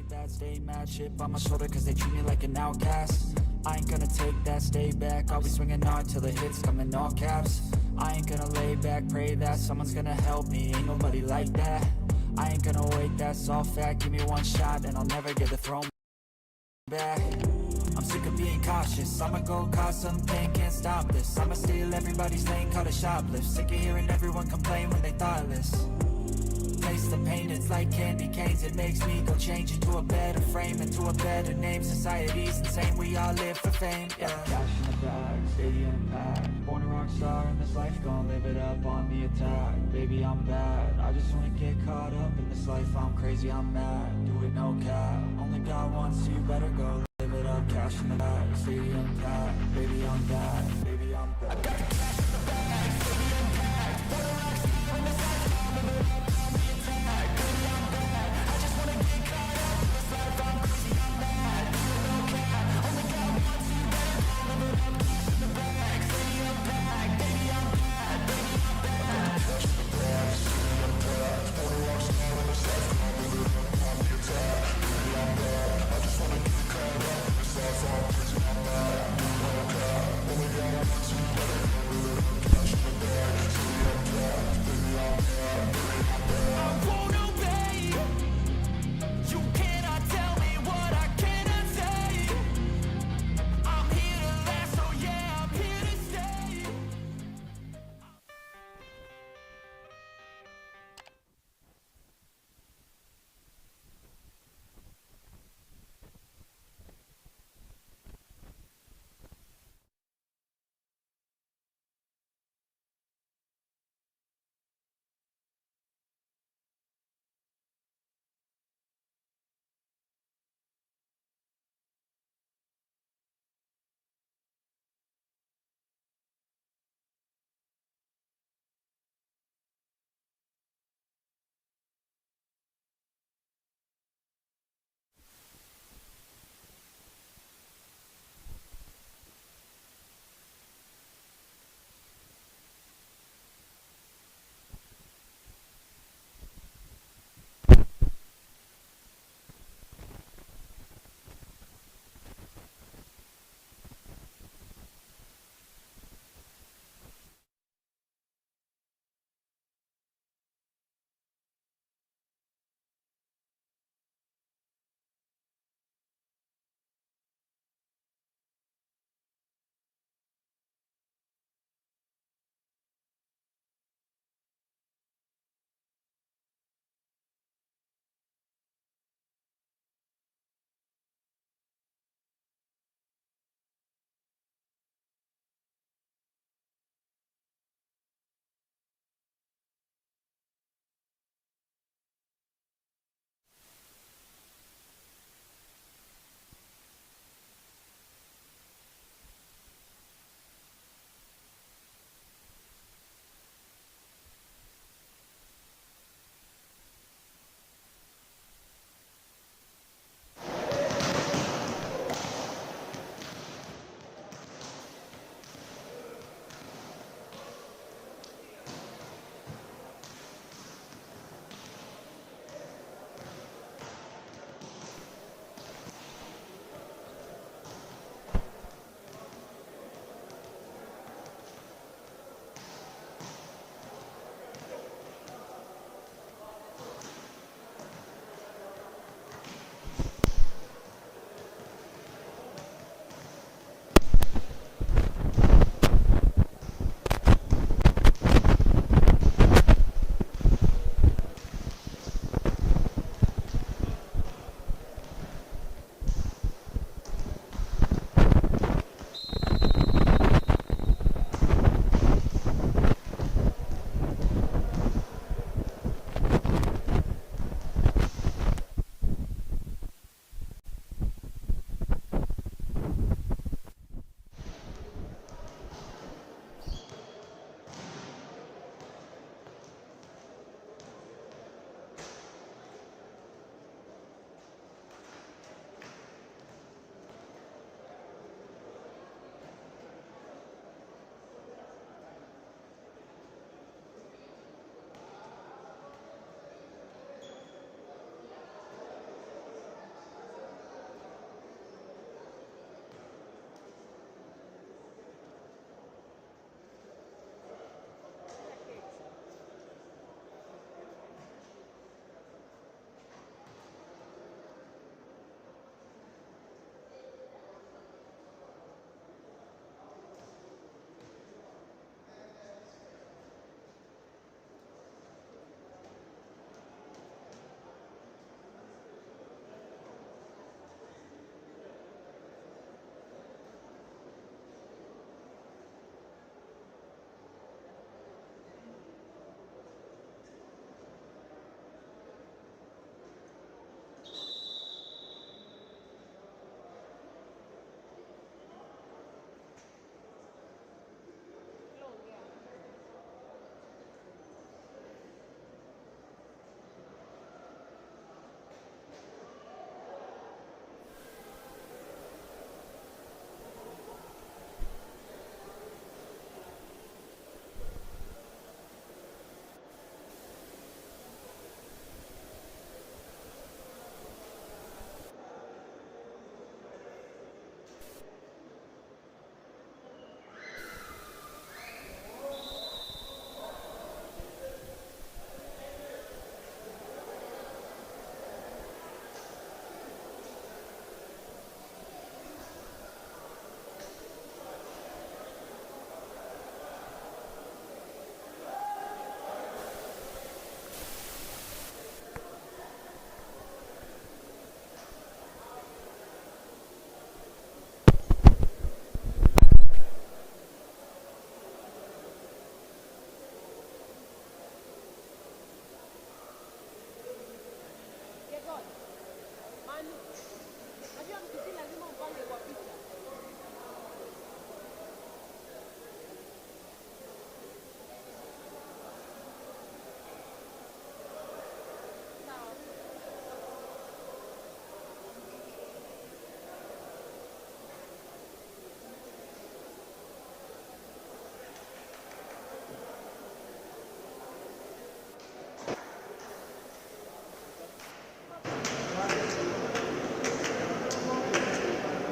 that, stay mad, chip on my shoulder cause they treat me like an outcast. I ain't gonna take that, stay back, I'll be swinging hard till the hits come in all caps. I ain't gonna lay back, pray that someone's gonna help me, ain't nobody like that. I ain't gonna wait, that's all fact, give me one shot and I'll never get the throne back. I'm sick of being cautious, I'ma go cause something, can't stop this. I'ma steal everybody's lane, call it shoplift. Sick of hearing everyone complain when they thoughtless. Taste the pain, it's like candy canes. It makes me go change into a better frame, into a better name. Society's insane, we all live for fame, yeah. Cash in the bag, stadium packed. Born a rock star in this life, gon' live it up on the attack. Baby, I'm bad, I just wanna get caught up in this life. I'm crazy, I'm mad, do it no cap. Only God wants you, better go live it up. Cash in the bag, stadium packed. Baby, I'm bad, baby, I'm bad. I got the cash in the bag, stadium packed. Born a rock star in this life, gon' live it up on the attack. Baby, I'm bad, I just wanna get caught up in this life. I'm crazy, I'm mad, do it no cap. Only God wants you, better go live it up. Cash in the bag, stadium packed. Baby, I'm bad, baby, I'm bad. Cash in the bag, stadium packed. Born a rock star in this life, gon' live it up on the attack. Baby, I'm bad, I just wanna get caught up in this life. I'm crazy, I'm mad, do it no cap. Only God wants you, better go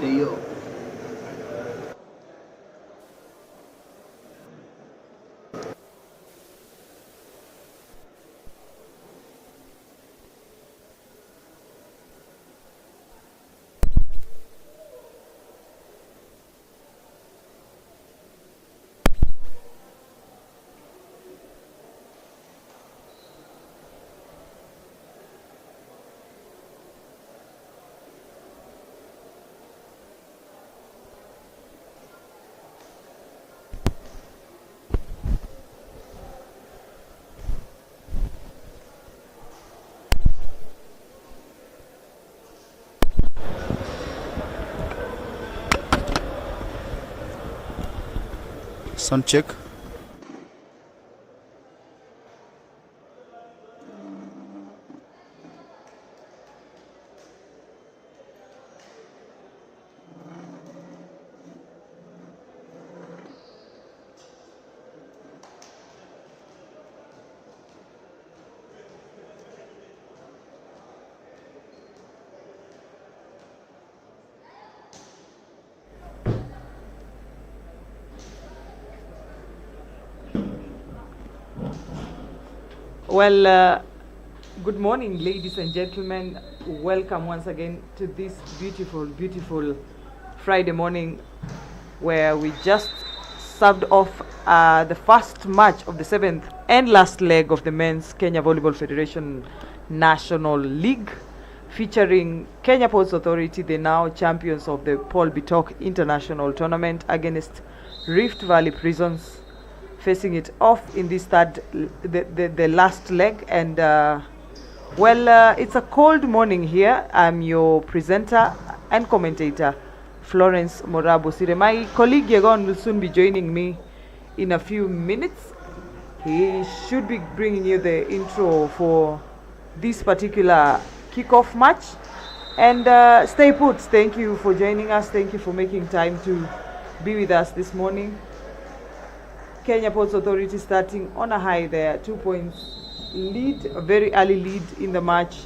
NYAYO. Sound check. Well, good morning, ladies and gentlemen. Welcome once again to this beautiful, beautiful Friday morning where we just served off the first match of the 7th and last leg of the Men's Kenya Volleyball Federation National League, featuring Kenya Ports Authority, the now champions of the Paul Bitok International Tournament, against Rift Valley Prisons, facing it off in this the last leg. And it's a cold morning here. I'm your presenter and commentator, Florence Morabosire. My colleague Yegon will soon be joining me in a few minutes. He should be bringing you the intro for this particular kickoff match. And stay put. Thank you for joining us. Thank you for making time to be with us this morning. Kenya Ports Authority starting on a high there, 2 points lead, a very early lead in the match.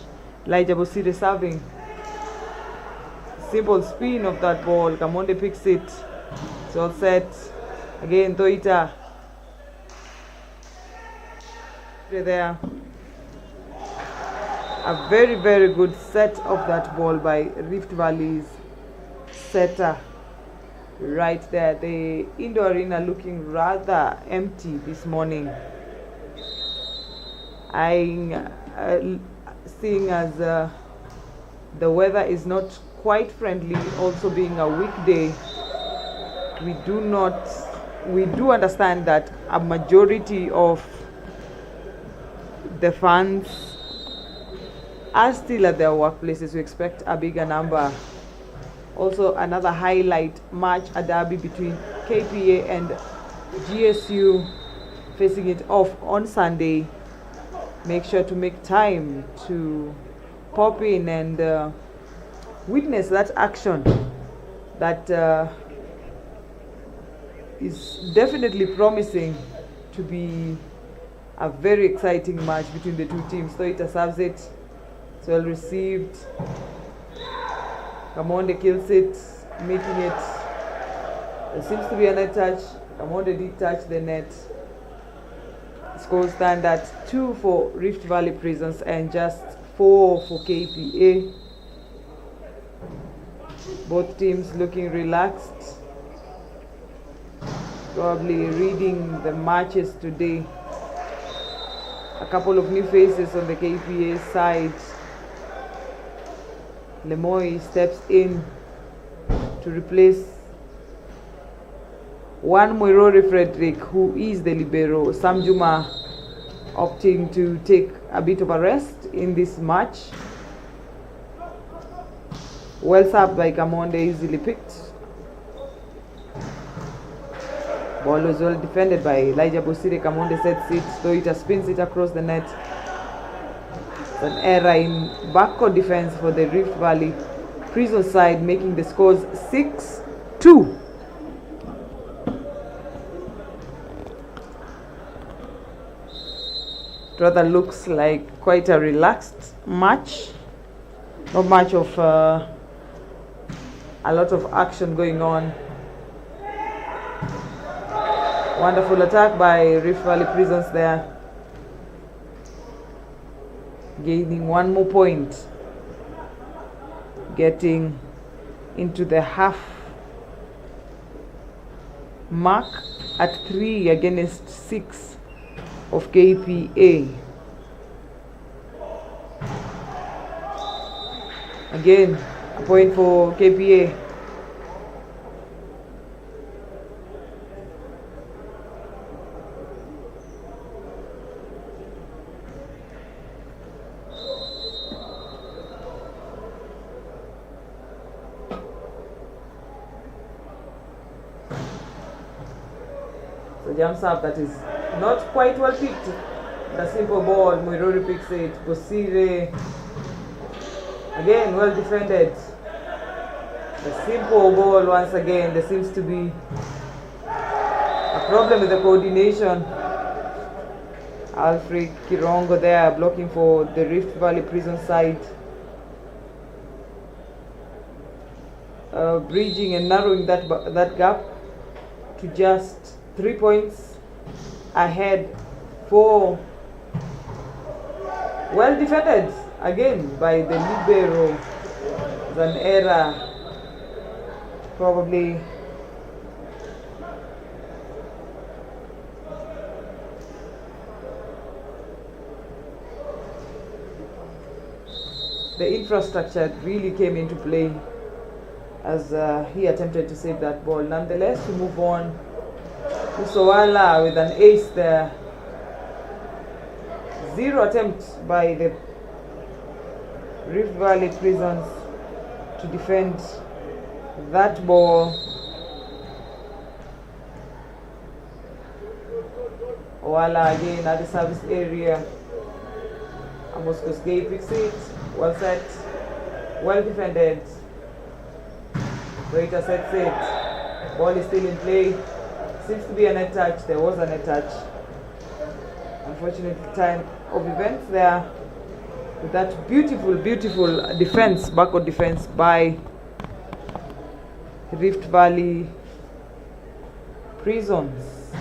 Elijah Bosire serving. Simple spin of that ball. Kamonde picks it. It's all set. Again, Toita. There. A very, very good set of that ball by Rift Valley's setter. Right there, the indoor arena looking rather empty this morning. Seeing as the weather is not quite friendly, also being a weekday, we do understand that a majority of the fans are still at their workplaces. We expect a bigger number. Also, another highlight match, a derby between KPA and GSU, facing it off on Sunday. Make sure to make time to pop in and witness that action that is definitely promising to be a very exciting match between the two teams. Toita serves it. It's well received. Kamonde kills it, making it. There seems to be a net touch. Kamonde did touch the net. Score stand at 2 for Rift Valley Prisons and just 4 for KPA. Both teams looking relaxed. Probably reading the matches today. A couple of new faces on the KPA side. Lemoy steps in to replace one Moirori Frederick, who is the libero. Sam Juma opting to take a bit of a rest in this match. Well served by Kamonde, easily picked. Ball was well defended by Elijah Bosire. Kamonde sets it, so it spins it across the net. It's an error in backcourt defense for the Rift Valley Prison side, making the scores 6-2. Rather looks like quite a relaxed match. Not much of a lot of action going on. Wonderful attack by Rift Valley Prisons there, gaining one more point, getting into the half mark at 3 against 6 of KPA. Again, a point for KPA. So jumps up, that is not quite well picked. The simple ball, Muiruri picks it. Bosire, again well defended. The simple ball once again. There seems to be a problem with the coordination. Alfred Kirongo there blocking for the Rift Valley Prison side. Bridging and narrowing that gap to just 3 points ahead for, well defended again by the libero. It's an error, probably the infrastructure really came into play as he attempted to save that ball. Nonetheless, we move on. Usowala with an ace there. 0 attempts by the Rift Valley Prisons to defend that ball. Owala again at the service area. Amos Koskei picks it. Well set. Well defended. Waiter sets it. Ball is still in play. Seems to be a net touch. There was a net touch. Unfortunate time of events there with that beautiful defense, backward defense by Rift Valley Prisons.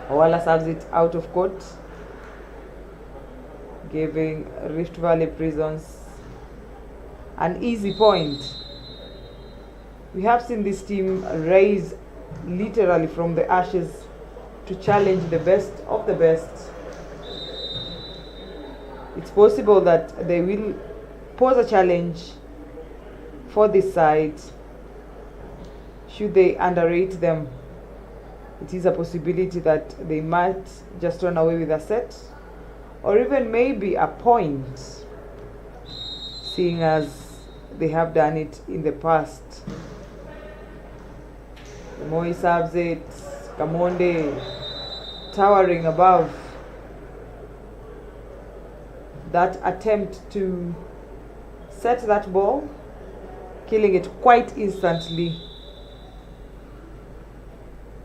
Owala serves it out of court, giving Rift Valley Prisons an easy point. We have seen this team rise literally from the ashes to challenge the best of the best. It's possible that they will pose a challenge for this side. Should they underrate them, it is a possibility that they might just run away with a set or even maybe a point, seeing as they have done it in the past. Moi serves it. Kamonde towering above that attempt to set that ball, killing it quite instantly,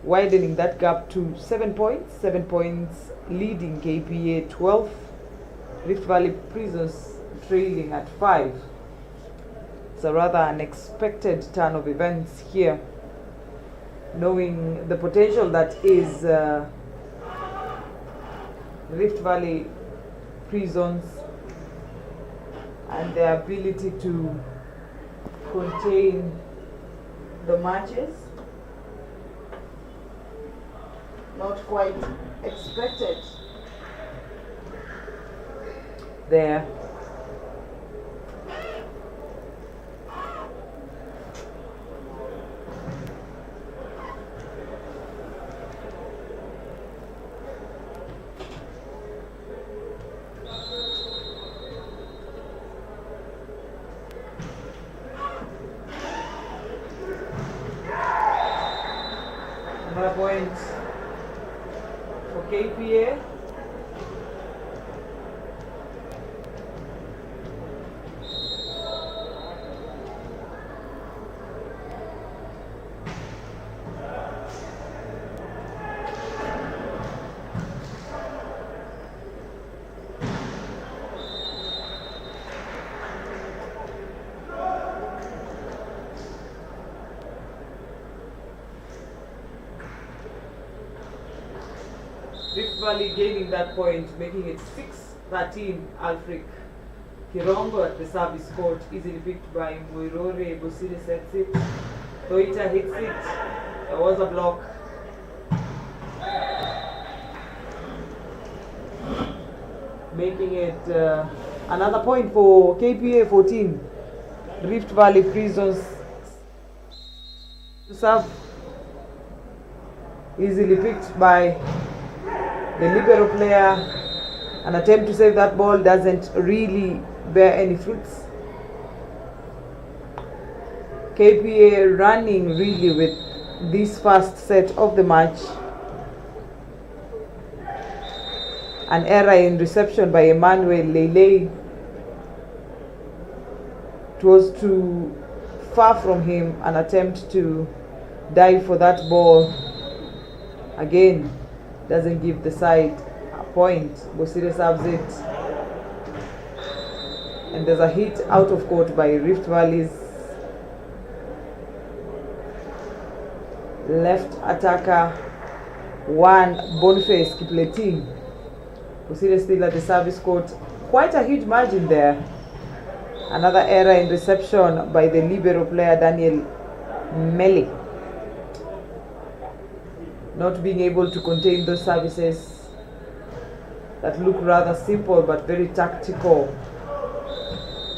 widening that gap to 7 points. 7 points leading KPA 12. Rift Valley Prisons trailing at 5. It's a rather unexpected turn of events here, knowing the potential that is Rift Valley Prisons and their ability to contain the matches. Not quite expected there. point for KPA. Rift Valley gaining that point, making it 6-13. Alfric Kirongo at the service court, easily picked by Muirore. Bosire sets it. Toita hits it. There was a block. Making it another point for KPA 14. Rift Valley Prisons to serve. Easily picked by the libero player. An attempt to save that ball doesn't really bear any fruits. KPA running really with this first set of the match. An error in reception by Emmanuel Lele. It was too far from him. An attempt to dive for that ball. Again, doesn't give the side a point. Bosire serves it. And there's a hit out of court by Rift Valley's left attacker, one Boniface Kipleting. Bosire still at the service court. Quite a huge margin there. Another error in reception by the libero player Daniel Meli. Not being able to contain those services that look rather simple but very tactical.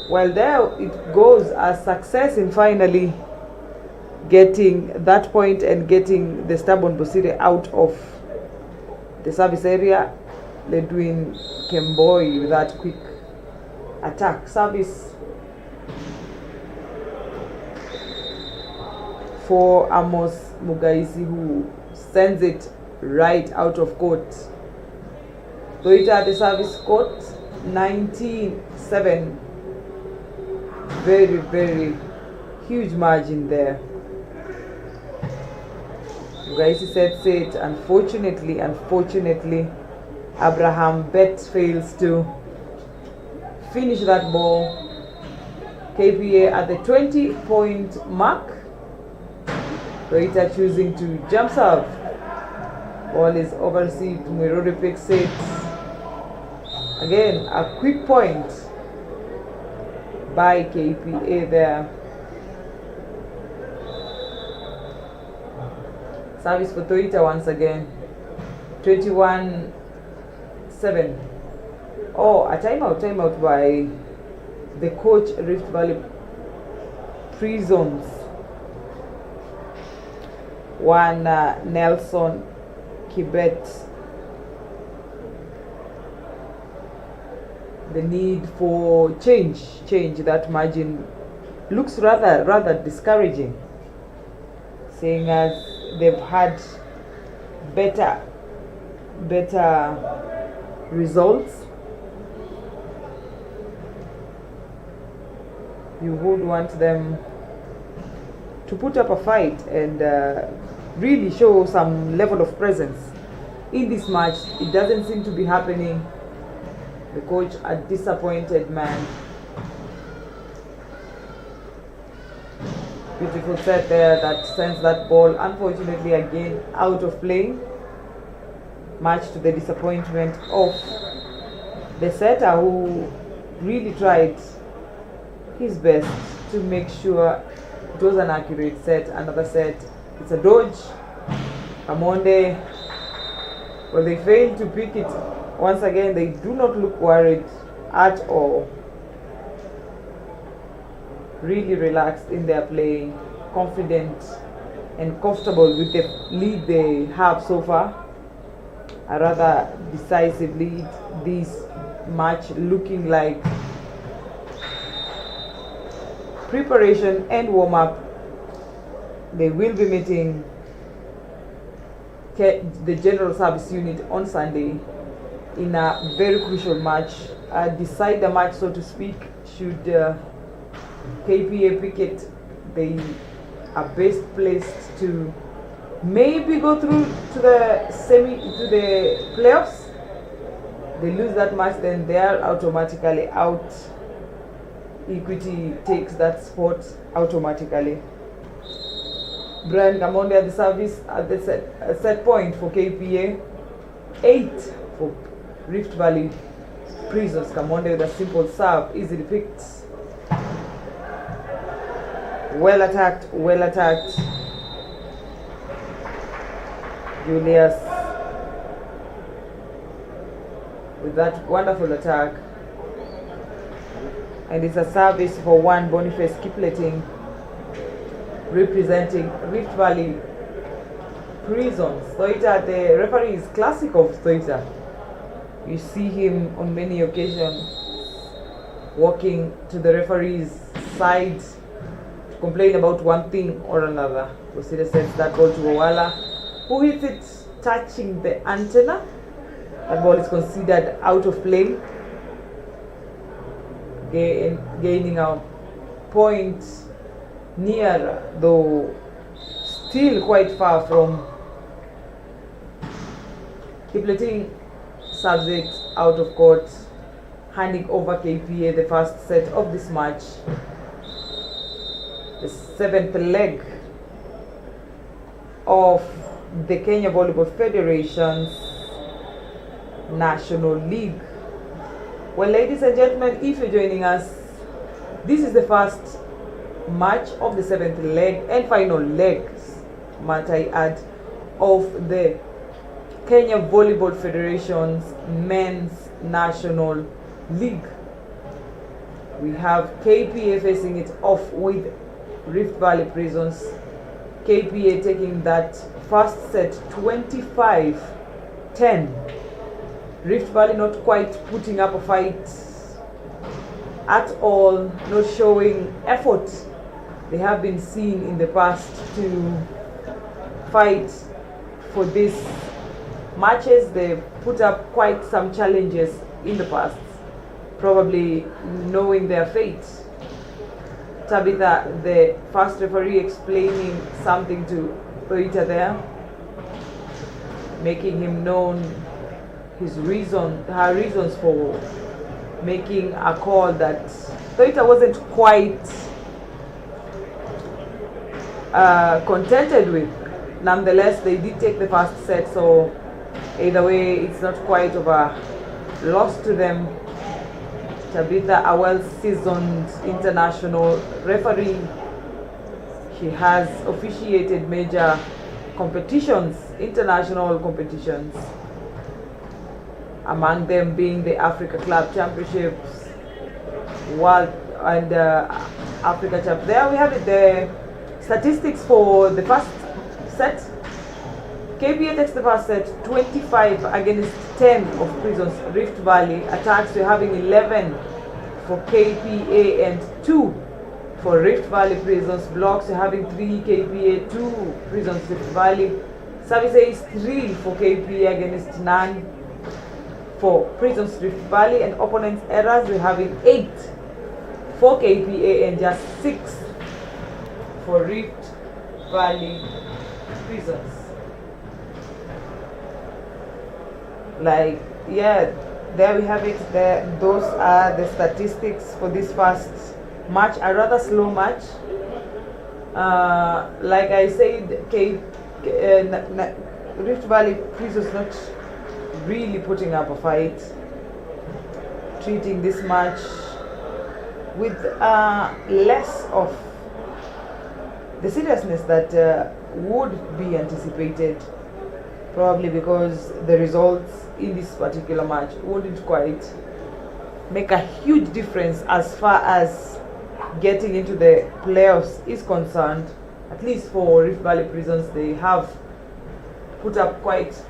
Well, there it goes, a success in finally getting that point and getting the stubborn Bosire out of the service area. Ledwin Kemboi with that quick attack. Service for Amos Mugaisi, who sends it right out of court. Toita at the service court, 19-7. Very, very huge margin there. Mugaisi sets it. Unfortunately, Abraham Bet fails to finish that ball. KPA at the 20-point mark. Toita choosing to jump serve. Ball is overseed. Muirore picks it. Again, a quick point by KPA there. Service for Toita once again. 21-7. Oh, a timeout by the coach, Rift Valley Prisons. One Nelson Kibet. The need for change. That margin looks rather discouraging, seeing as they've had better results. You would want them to put up a fight and really show some level of presence in this match. It doesn't seem to be happening. The coach, a disappointed man. Beautiful set there that sends that ball, unfortunately, again out of play, much to the disappointment of the setter, who really tried his best to make sure it was an accurate set. Another set, it's a dodge. Kamonde, well, they failed to pick it. Once again, they do not look worried at all. Really relaxed in their play, confident and comfortable with the lead they have so far. A rather decisive lead. This match looking like preparation and warm-up. They will be meeting the General Service Unit on Sunday in a very crucial match, decide the match, so to speak. Should KPA pick it, they are best placed to maybe go through to the playoffs. They lose that match, then they are automatically out. Equity takes that spot automatically. Brian Gamonde at the service at the set point for KPA. 8 for Rift Valley Prisons. Gamonde with a simple serve, easily picked. Well attacked, well attacked. Julius with that wonderful attack. And it's a service for one, Boniface Kipleting, representing Rift Valley Prisons. Stoita, the referee is classic of Stoita. You see him on many occasions walking to the referee's side to complain about one thing or another. Wasida sends that ball to Owala, who hits it touching the antenna. That ball is considered out of play, gaining a point near, though still quite far from. Kipleting serves it out of court, handing over KPA the first set of this match, the 7th leg of the Kenya Volleyball Federation's National League. Well, ladies and gentlemen, if you're joining us, this is the first match of the 7th leg and final legs, might I add, of the Kenya Volleyball Federation's Men's National League. We have KPA facing it off with Rift Valley Prisons. KPA taking that first set 25-10. Rift Valley not quite putting up a fight at all, not showing effort they have been seen in the past to fight for these matches. They put up quite some challenges in the past, probably knowing their fate. Tabitha, the first referee, explaining something to Toita there, making him known her reasons for making a call that Toita wasn't quite contented with. Nonetheless, they did take the first set, so either way, it's not quite of a loss to them. Tabitha, a well-seasoned international referee, she has officiated major competitions, international competitions, among them being the Africa Club Championships, World and Africa Champ. There we have it, the statistics for the first set. KPA takes the first set 25 against 10 of Prisons. Rift Valley attacks, we're having 11 for KPA and 2 for Rift Valley Prisons. Blocks, we're having 3 KPA, 2 Prisons Rift Valley. Services 3 for KPA against none for Prisons Rift Valley. And opponents errors, we're having 8 for KPA and just 6 for Rift Valley Prisons. Like, yeah, there we have it. Those are the statistics for this first match, a rather slow match. Like I said, Rift Valley Prisons not really putting up a fight, treating this match with less of the seriousness that would be anticipated, probably because the results in this particular match wouldn't quite make a huge difference as far as getting into the playoffs is concerned. At least for Rift Valley Prisons, they have put up quite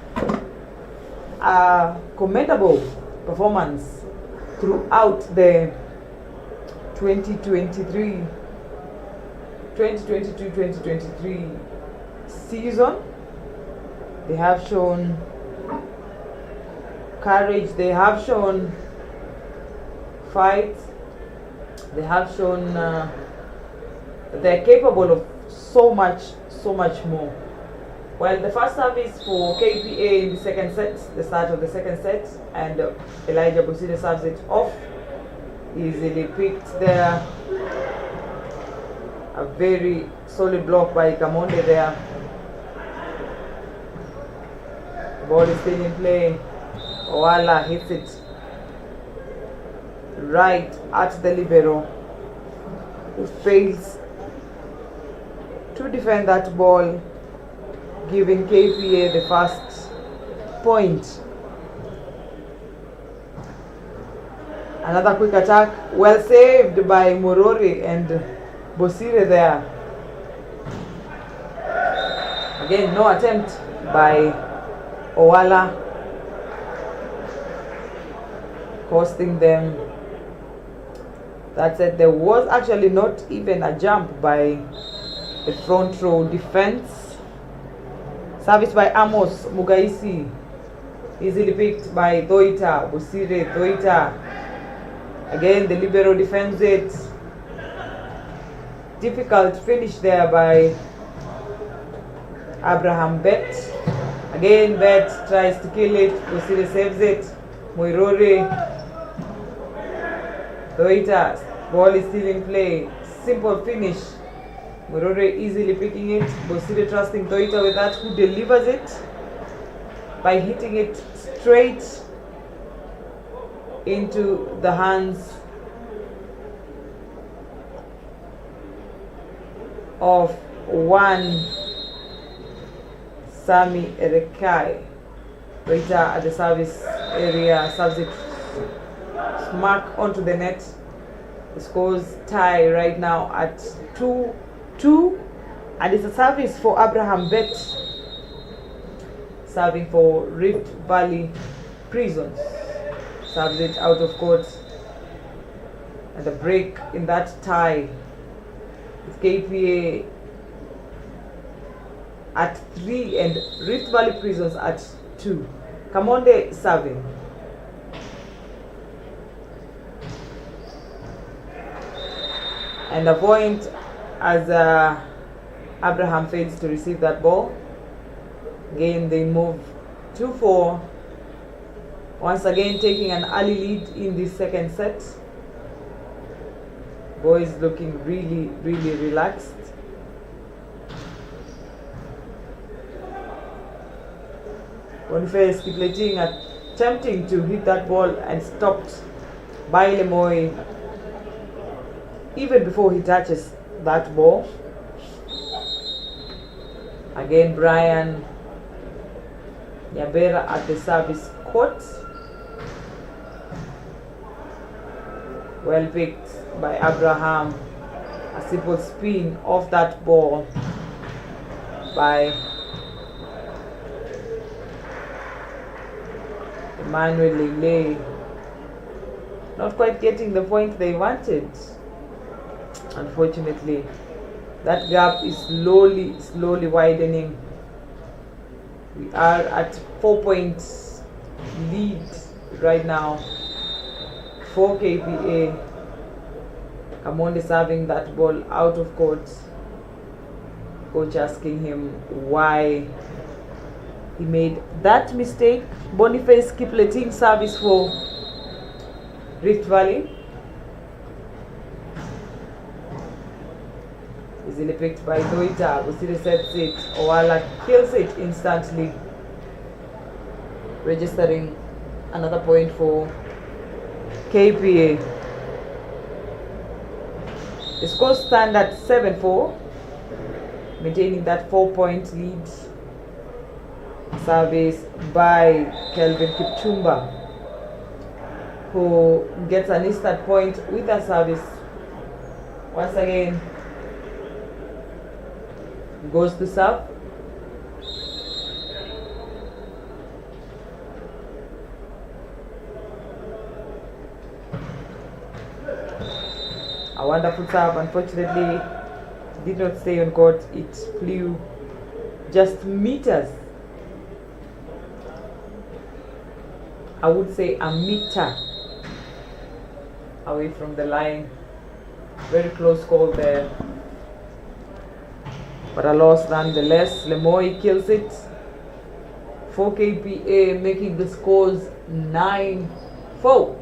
a commendable performance throughout the 2022-2023 season. They have shown courage, they have shown fight, they have shown that they're capable of so much more. Well, the first service for KPA in the second set, the start of the second set, and Elijah Busire serves it off. Easily picked there. A very solid block by Kamonde there. The ball is still in play. Owala hits it right at the libero, who fails to defend that ball, giving KPA the first point. Another quick attack, well saved by Morori and Bosire there. Again, no attempt by Owala, costing them. That said, there was actually not even a jump by the front row defense. Service by Amos Mugaisi, easily picked by Doita, Bosire, Doita. Again, the libero defends it. Difficult finish there by Abraham Bet. Again, Bet tries to kill it. Bosire saves it. Moirore. Doita, ball is still in play. Simple finish. Moirore easily picking it. Bosire trusting Doita with that, who delivers it by hitting it straight into the hands of one Sami Erekai. Doita at the service area serves it smack onto the net. The scores tie right now at 2-2, and it's a service for Abraham Bet, serving for Rift Valley Prisons. Serves it out of court, and the break in that tie is KPA at 3 and Rift Valley Prisons at 2. Kamonde serving. And a point as Abraham fails to receive that ball. Again, they move 2-4. Once again, taking an early lead in this second set. Boys looking really relaxed. Boniface Kipleting attempting to hit that ball and stopped by Lemoy even before he touches that ball. Again, Brian Nyabera at the service court. Well picked by Abraham. A simple spin off that ball by Emmanuel Lele. Not quite getting the point they wanted. Unfortunately, that gap is slowly widening. We are at 4 points lead right now for KPA. Kamonde serving that ball out of court. Coach asking him why he made that mistake. Boniface Kipleting service for Rift Valley. Easily picked by Doita. Busire sets it. Owala kills it instantly, registering another point for KPA. The scores stand at 7-4, maintaining that 4-point lead. Service by Kelvin Kipchumba, who gets an instant point with a service. Once again, goes to serve. A wonderful serve. Unfortunately, did not stay on court. It flew just meters I would say a meter away from the line. Very close call there, but a loss nonetheless. Lemoy kills it. 4 KPA making the scores 9-4.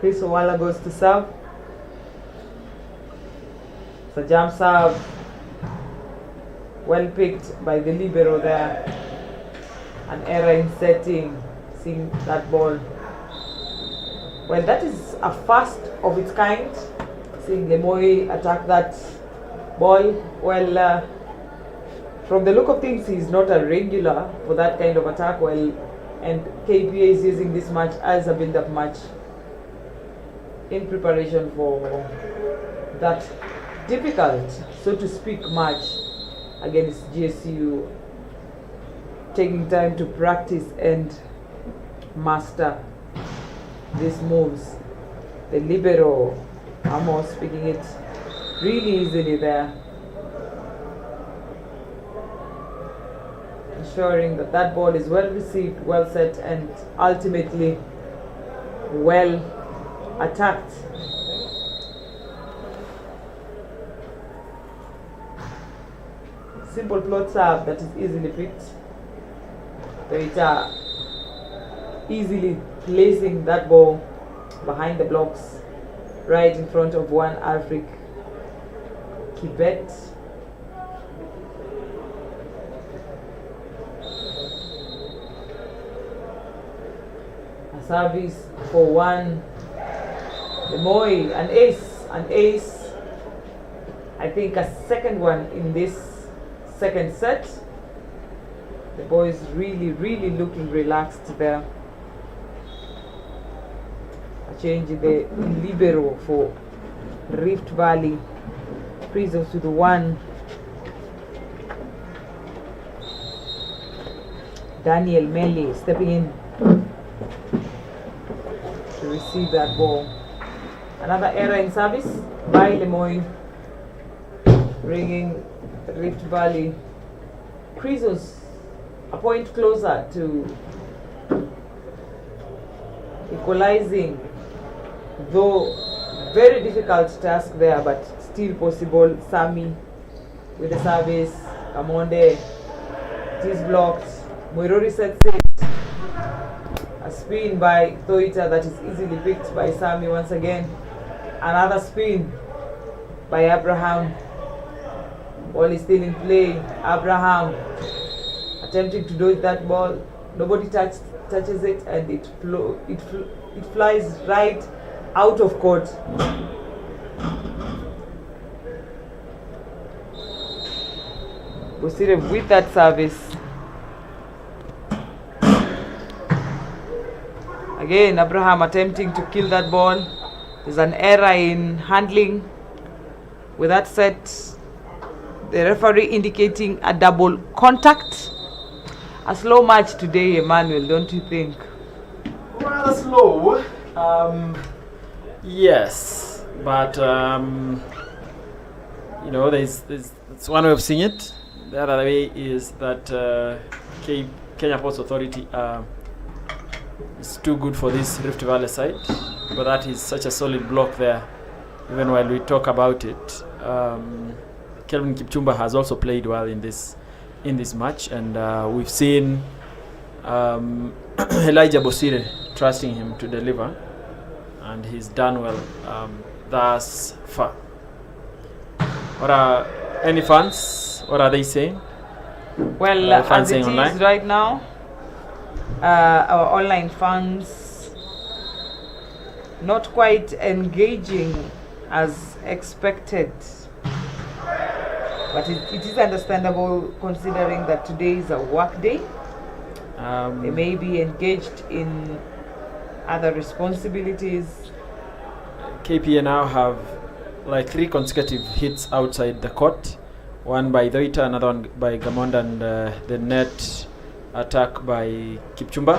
Chris Owala goes to serve. It's a jump serve. Well picked by the libero there. An error in setting, seeing that ball. Well, that is a first of its kind, seeing Lemoy attack that ball. Well, from the look of things, he's not a regular for that kind of attack. Well, and KPA is using this match as a build-up match in preparation for that difficult, so to speak, match against GSU, taking time to practice and master these moves. The libero, Amos, picking it really easily there, ensuring that that ball is well received, well set, and ultimately well attacked. Simple float serve that is easily picked. Toita easily placing that ball behind the blocks, right in front of one Afric Kibet. A service for one. Lemoy, an ace. I think a second one in this second set. The boys really looking relaxed there. A change in the libero for Rift Valley Prisons to the one. Daniel Meli stepping in to receive that ball. Another error in service by Lemoy, bringing Rift Valley Prisons a point closer to equalizing, though very difficult task there, but still possible. Sami with the service. Kamonde, it is blocked. Moirori sets it. A spin by Toita that is easily picked by Sami once again. Another spin by Abraham. Ball is still in play. Abraham attempting to dodge that ball. Nobody touches it, and it flies right out of court. Bosire with that service. Again, Abraham attempting to kill that ball. There's an error in handling. With that set, the referee indicating a double contact. A slow match today, Emmanuel, don't you think? Rather slow. Yes, but you know, that's one way of seeing it. The other way is that Kenya Ports Authority is too good for this Rift Valley side, but that is such a solid block there. Even while we talk about it, Kelvin Kipchumba has also played well in this match, and we've seen Elijah Bosire trusting him to deliver, and he's done well thus far. What are any fans? What are they saying? Well, as it is right now, our online fans not quite engaging as expected, but it is understandable considering that today is a work day. They may be engaged in other responsibilities. KPA now have like 3 consecutive hits outside the court, one by Doita, another one by Gamonda, and the net attack by Kipchumba.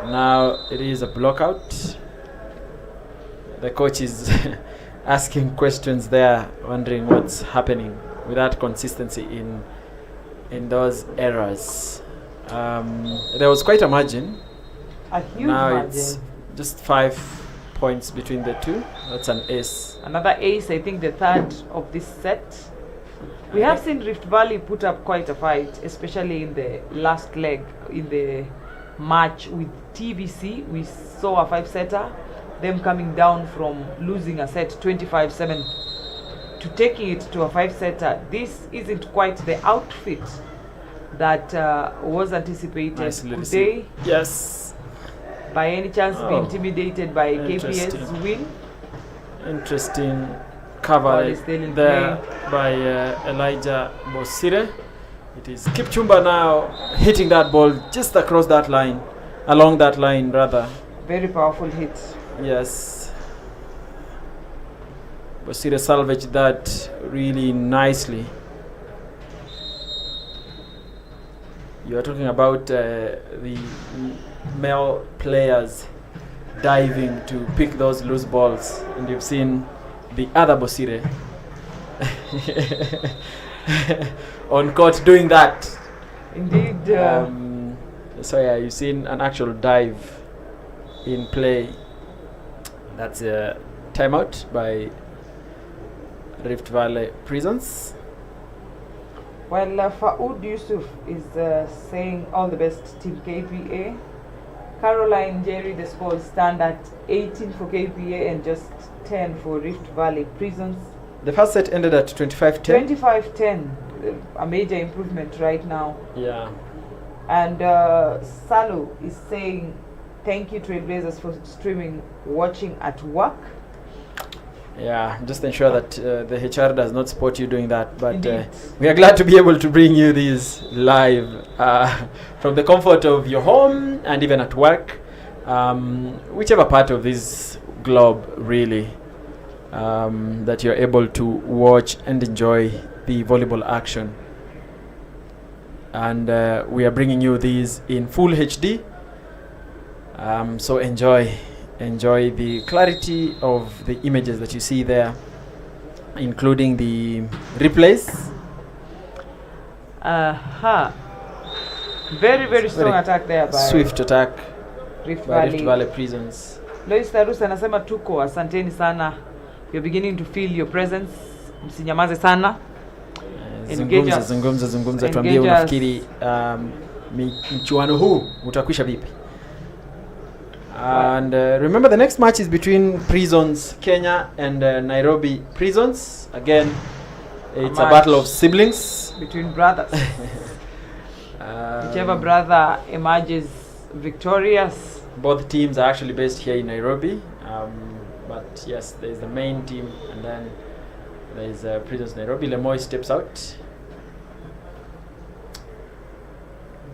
Now it is a blockout. The coach is asking questions there, wondering what's happening with that consistency in those errors. There was quite a margin. A huge Now margin. it's just 5 points between the two. That's an ace. Another ace, I think the third of this set. We have seen Rift Valley put up quite a fight, especially in the last leg in the match with TVC. We saw a 5-setter, them coming down from losing a set 25-7 to taking it to a 5-setter. This isn't quite the outfit that was anticipated. Nicely Could they, received. Yes. by any chance, be Oh. intimidated by Interesting. KPS win? Interesting Ball cover is still in there by Elijah Bosire. It is Kipchumba now hitting that ball just across that line, along that line rather. Very powerful hit. Yes. Bosire salvaged that really nicely. You are talking about the male players diving to pick those loose balls, and you've seen the other Bosire on court doing that. Indeed. So yeah, you've seen an actual dive in play. That's a timeout by Rift Valley Prisons. Well, Faoud Yusuf is saying all the best, Team KPA. Caroline Jerry, the scores stand at 18 for KPA and just 10 for Rift Valley Prisons. The first set ended at 25-10. 25-10, a major improvement right now. Yeah. And Salu is saying, thank you Trailblazers for streaming, watching at work. Yeah, just ensure that the HR does not spot you doing that. But Indeed. we are glad to be able to bring you these live from the comfort of your home and even at work, whichever part of this globe really that you're able to watch and enjoy the volleyball action. And we are bringing you these in full HD. So enjoy the clarity of the images that you see there, including the replays. Very, very strong Very attack there by Swift attack Rift by Rift Valley. Valley Prisons. Lois Tarus anasema tuko, asanteni sana. You're beginning to feel your presence. Msinyamaze sana. Engage us. Zungumza tuambie Engage us. unafikiri mchuano huu utakwisha vipi. And remember, the next match is between Prisons Kenya and Nairobi Prisons. Again, it's a battle of siblings. Between brothers. Whichever brother emerges victorious. Both teams are actually based here in Nairobi. But yes, there's the main team, and then there's Prisons Nairobi. Lemoy steps out.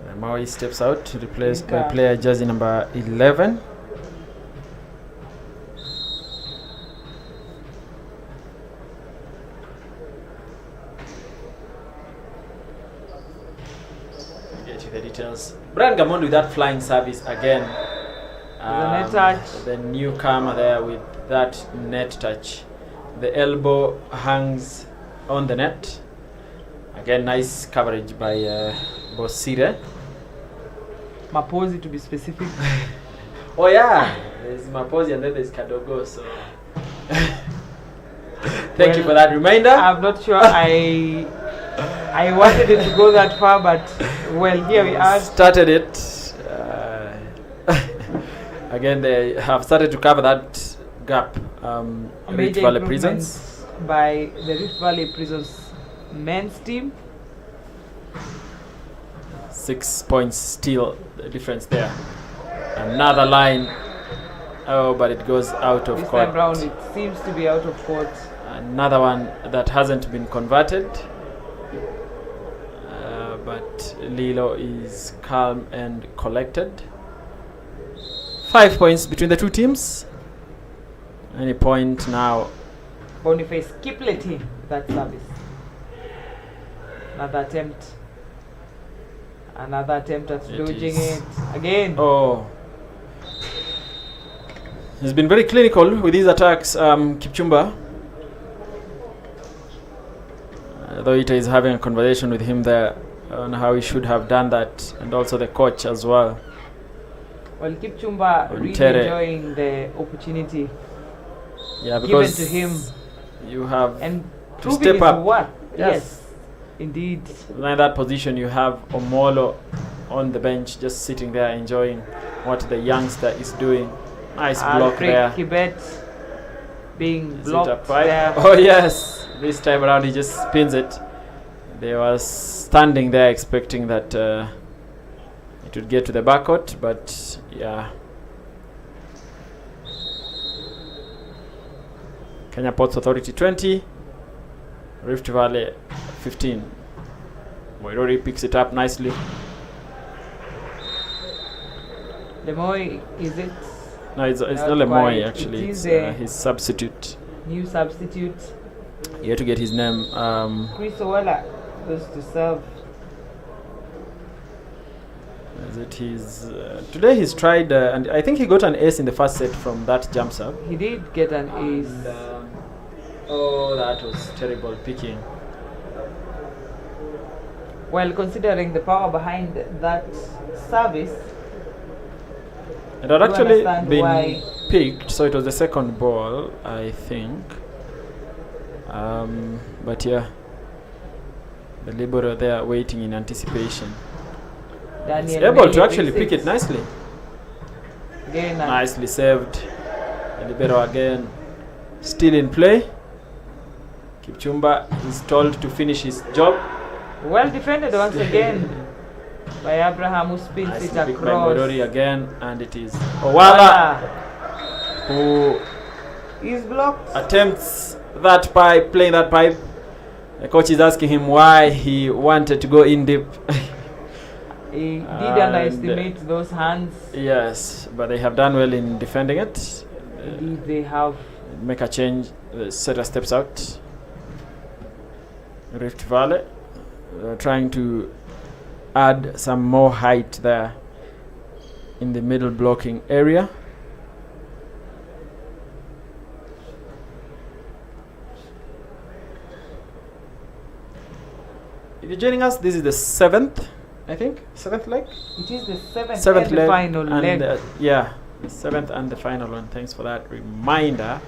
Lemoy steps out to replace player jersey number 11. Get you the details. Brian Gamondi with that flying service again. The net touch. The newcomer there with that net touch. The elbow hangs on the net. Again, nice coverage by Bosire. Mapozi to be specific. Oh yeah, there's Mapozi and then there's Kadogo. So thank you for that reminder. I'm not sure I wanted it to go that far, but well, here we are. Started it. Again, they have started to cover that gap. Rift Major Valley improvements Prisons by the Rift Valley Prisons men's team. 6 points still the difference there. Another line. Oh, but it goes out of This court. time round, it seems to be out of court. Another one that hasn't been converted. But Lilo is calm and collected. 5 points between the two teams. Any point now. Boniface Kipleti, that service. Another attempt. Another attempt at dodging it. Again. Oh. He's been very clinical with these attacks, Kipchumba. though it is having a conversation with him there on how he should have done that, and also the coach as well. Well, Kipchumba really Tere. enjoying the opportunity Yeah, given because to him you have and to proving step his up. worth. Yes. Yes, indeed. In that position, you have Omolo on the bench, just sitting there enjoying what the youngster is doing. Nice block Alfred there. Kibet being Is it a blocked pipe? there. Oh yes, this time around he just spins it. They were standing there expecting that it would get to the backcourt, but yeah. Kenya Ports Authority 20, Rift Valley 15. Moirori picks it up nicely. Lemoy, is it? No, it's Not not Lemoy quite. actually. It It's is his substitute. New substitute. You have to get his name. Chris Owala goes to serve. Is it his? Today he's tried, and I think he got an ace in the first set from that jump serve. He did get an ace. And, oh, that was terrible picking. Well, considering the power behind that service, It had You actually understand been why- picked, so it was the second ball, I think. But yeah, the libero there waiting in anticipation. Daniel He's able to Meye actually picks pick it it. nicely. Again, Nicely saved. The libero again, still in play. Kipchumba is told to finish his job. well defended once again by Abraham, who spins Nicely it picked by across. Moirori again, and it is Owala who He's blocked. attempts that pipe, playing that pipe. The coach is asking him why he wanted to go in deep. He did And, underestimate those hands. Yes, but they have done well in defending it. Indeed, they have. Make a change. The setter steps out. Rift Valley trying to add some more height there in the middle blocking area. If you're joining us, this is the seventh, I think, seventh leg. It is the seventh Seventh and the leg final and leg. yeah, the seventh and the final one. Thanks for that reminder.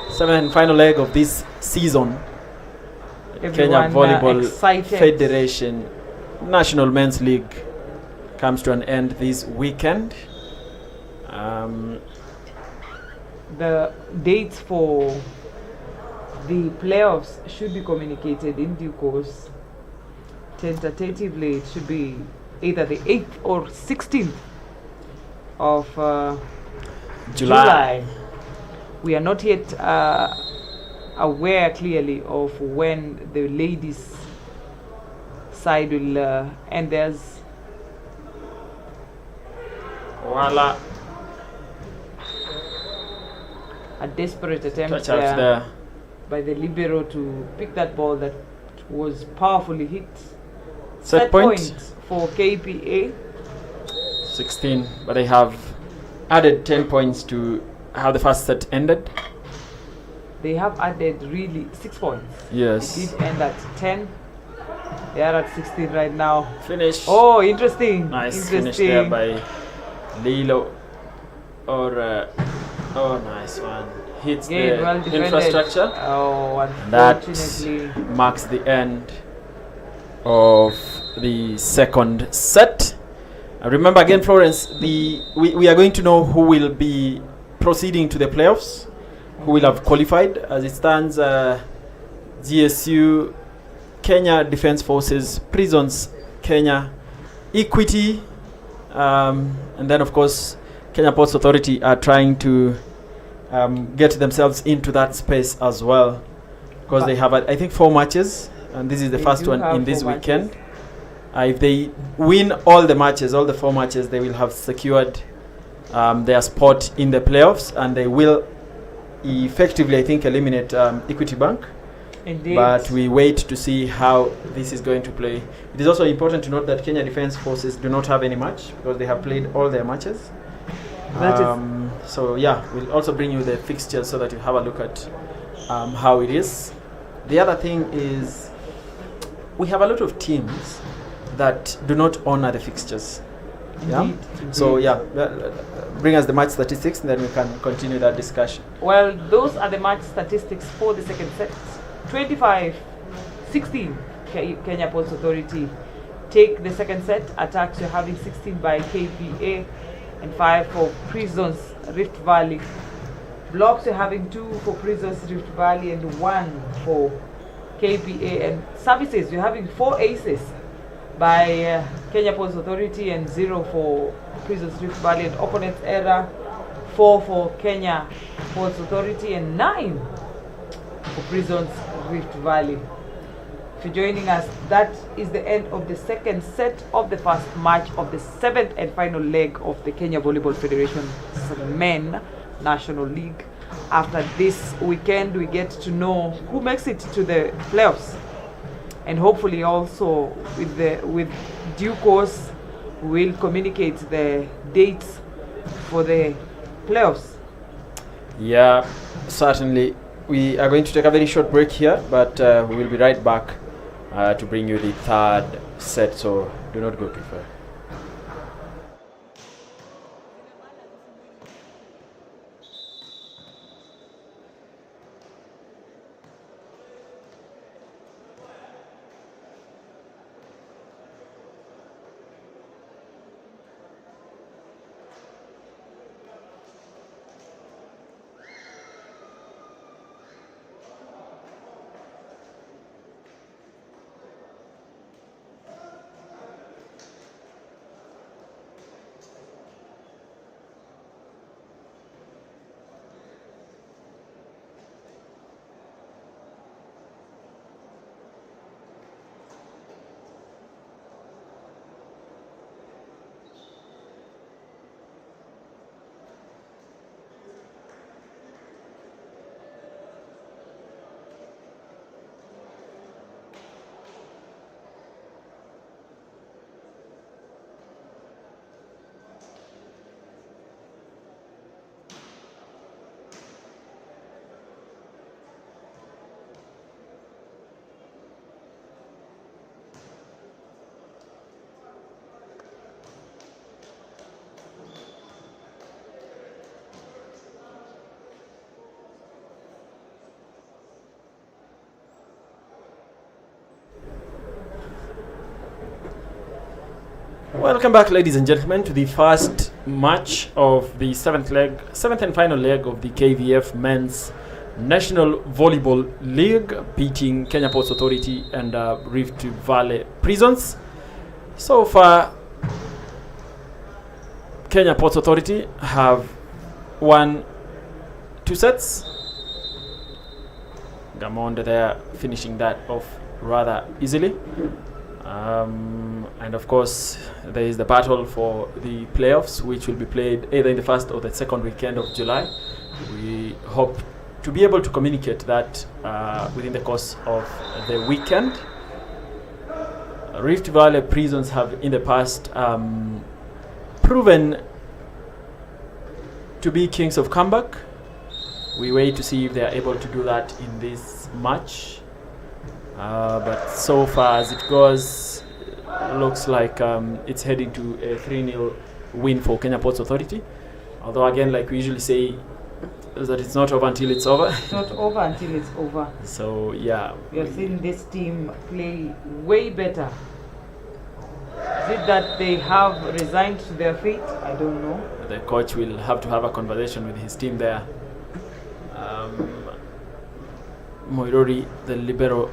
Seventh and final leg of this season. Kenya Everyone, Volleyball excited. Federation National Men's League comes to an end this weekend. The dates for the playoffs should be communicated in due course. Tentatively, it should be either the 8th or 16th of July. We are not yet aware clearly of when the ladies' side will end theirs. Voila. A desperate attempt Touch out there. by the libero to pick that ball that was powerfully hit. Set point for KPA. 16, but they have added 10 points to how the first set ended. They have added really 6 points. Yes. It did end at 10. They are at 16 right now. Finish. Oh, interesting. Nice interesting. finish there by Lilo. Or oh, nice one. Hits Again, the well defended. infrastructure. Oh, That unfortunately. marks the end of the second set. Remember again, Florence, we are going to know who will be proceeding to the playoffs, who will have qualified. As it stands, GSU, Kenya Defence Forces, Prisons Kenya, Equity, and then of course Kenya Ports Authority are trying to get themselves into that space as well, because they have I think 4 matches, and this is the They first do one have in this 4 weekend. matches. If they win all the matches, all the 4 matches, they will have secured their spot in the playoffs, and they will effectively, I think, eliminate Equity Bank. Indeed. But we wait to see how this is going to play. It is also important to note that Kenya Defence Forces do not have any match because they have played all their matches. That is So yeah, we'll also bring you the fixtures so that you have a look at how it is. The other thing is we have a lot of teams that do not honor the fixtures. Yeah. Indeed. So yeah, bring us the match statistics, and then we can continue that discussion. Well, those are the match statistics for the second set. 25-16, Kenya Ports Authority take the second set. Attacks, you're having 16 by KPA and 5 for Prisons Rift Valley. Blocks, you're having 2 for Prisons Rift Valley and 1 for KPA. And services, you're having 4 aces by Kenya Ports Authority and 0 for Prisons Rift Valley. And opponent's error, 4 for Kenya Ports Authority and 9 for Prisons Rift Valley. If you're joining us, that is the end of the second set of the first match of the 7th and final leg of the Kenya Volleyball Federation's Men National League. After this weekend, we get to know who makes it to the playoffs, and hopefully also with due course we'll communicate the dates for the playoffs. Yeah, certainly. We are going to take a very short break here, but we will be right back to bring you the third set, so do not go too far. Welcome back, ladies and gentlemen, to the first match of the seventh and final leg of the KVF Men's National Volleyball League, beating Kenya Ports Authority and Rift Valley Prisons. So far, Kenya Ports Authority have won 2 sets. Gamonde there finishing that off rather easily. And of course, there is the battle for the playoffs, which will be played either in the first or the second weekend of July. We hope to be able to communicate that within the course of the weekend. Rift Valley Prisons have in the past proven to be kings of comeback. We wait to see if they are able to do that in this match. But so far as it goes, looks like it's heading to a 3-0 win for Kenya Ports Authority. Although again, like we usually say, is that it's not over until it's over. It's not over until it's over. So yeah, we have seen this team play way better. Is it that they have resigned to their fate? I don't know. The coach will have to have a conversation with his team there. Moirori, the libero,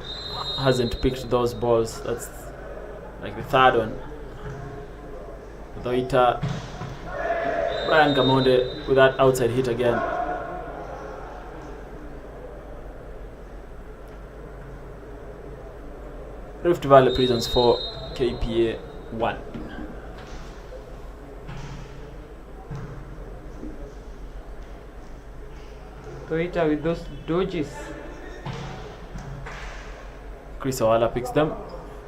hasn't picked those balls. That's like the third one. Doita, Brian Gamonde with that outside hit again. Rift Valley Prisons 4, KPA 1. Toita with those dodges. Chris Owala picks them.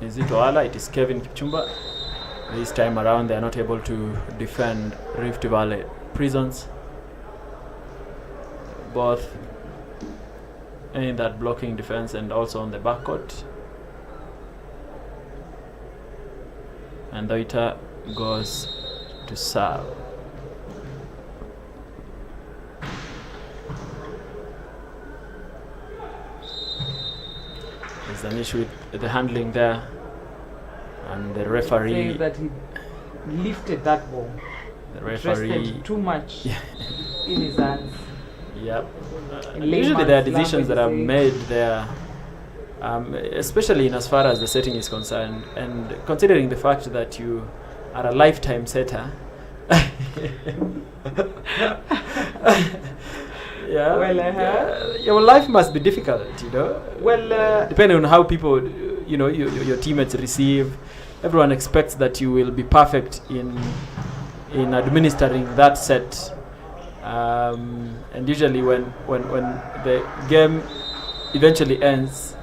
Is it Owala? It is Kevin Kipchumba. This time around, they are not able to defend Rift Valley Prisons. Both in that blocking defense and also on the backcourt. and Ndoita goes to serve. There's an issue with the handling there, and the referee. Saying that he lifted that ball. The It referee. rested too much in his hands. Yep. In Usually there are layman's decisions that are language, made there, especially in as far as the setting is concerned, and considering the fact that you are a lifetime setter. Yeah. Well, your life must be difficult, you know. Well, Depending on how people, you know, your teammates receive. Everyone expects that you will be perfect in administering that set. And usually when the game eventually ends,